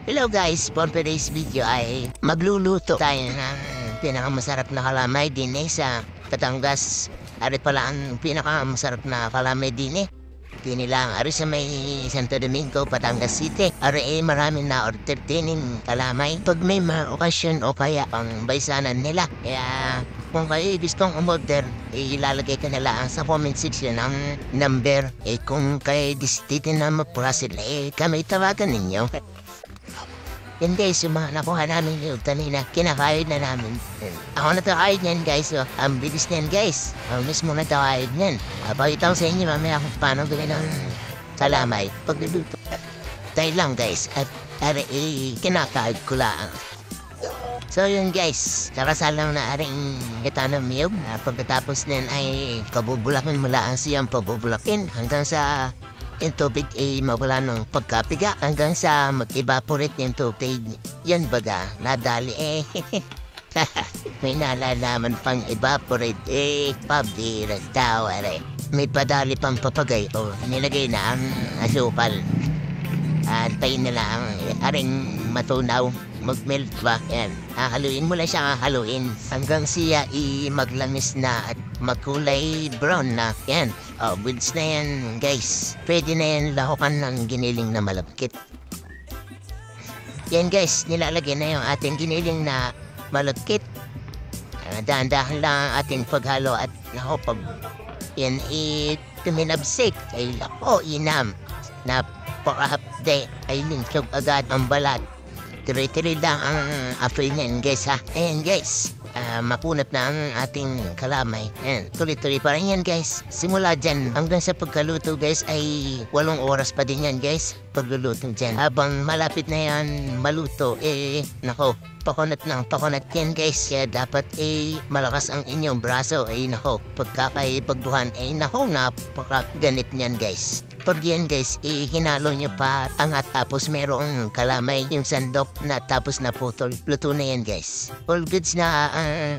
Hello guys, for today's video ay magluluto tayo ng pinakamasarap na kalamay din sa Batangas. Ari pala ang pinakamasarap na kalamay din Kinilang ari sa may Santo Domingo, Batangas City. Ari maraming na order din kalamay. Pag may mga okasyon o kaya pang baysanan nila. Kaya kung kayo gustong umorder, ilalagay ka nila sa comment section ng number. Kung kayo dito na maprasil, kami tawagan ninyo. Yan guys, yung mga nakuha namin yung kanina, kinakayod na namin. Ako natakayod niyan guys, ang bilis niyan guys. Ang mismo natakayod niyan. Pakita ko sa inyo mamaya kung paano gawin ng kalamay. Pagluluto. Tayo lang guys, at kinakayod ko lang. So yun guys, nakasalang na aring kita ng miyog. Pagkatapos niyan ay kabubulakin mo lang siyang pabubulakin hanggang sa yung tubig ay mawala ng pagkapiga hanggang sa mag-evaporate yung tubig. Yan baga, nadali may nalalaman pang evaporate pabira daw may padali pang papagay o nilagay na ang asupal. Antayin nila ang aring matunaw, mag-melt ba? Yan, haluin mo lang siya haluin hanggang siya maglamis na at magkulay brown na. Yan, goods na yan guys. Pwede na yan lahukan ng giniling na malapkit. Yan guys, nilalagay na yung ating giniling na malapkit. Dahan-dahan lang ang ating paghalo at pag yan tuminabsik ay lako inam. Napaka-hapde ay linsyog agad ang balat. Tiri-tiri lang ang apoy niyan guys ha. Ayan guys, makunat na ang ating kalamay. Ayan, tuloy-tuloy pa rin yan guys. Simula dyan hanggang sa pagkaluto guys ay 8 oras pa din yan guys. Pagluluto dyan. Habang malapit na yan maluto, nako, pakunat ng pakunat yan guys. Kaya dapat malakas ang inyong braso. Nako, pagbuhan, nako, napakaganit niyan guys. Pag yan guys, hinalo nyo pa angat tapos merong kalamay yung sandok na tapos naputol. Luto na yan guys. All goods na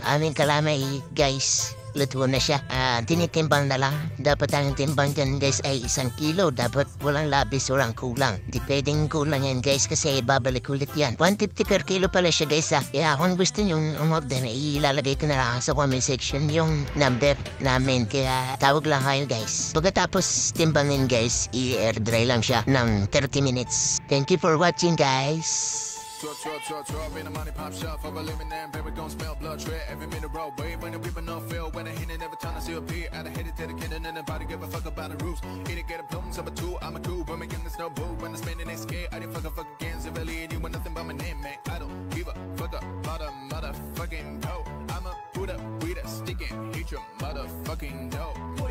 aming kalamay guys. Luto na siya. Tinitimbang na lang. Dapat ang timbang dyan guys ay 1 kilo. Dapat walang labis, walang kulang. Di pwedeng kulang yan guys kasi babalik ulit yan. 150 per kilo pala siya guys Kaya kung gusto nyo umorder, ilalagay ko na lang sa comment section yung number namin. Kaya tawag lang kayo guys. Pagkatapos timbangin guys, i-air dry lang siya ng 30 minutes. Thank you for watching guys. Truck, in the money pop shop, for a living and baby gon' smell blood, tread every minute road, wave when the people don't feel, when I hit it every time I see a beat, I hit it to the kid and nobody give a fuck about the rules, eat it, get a plums, I'm a two, I'm a cool, but me getting this no boo, when I'm spending they scared, I didn't fuck again, so really anyone nothing but my name, man, I don't give a fuck about a motherfucking dough, I'm a Buddha, we the sticking, hate your motherfucking dough.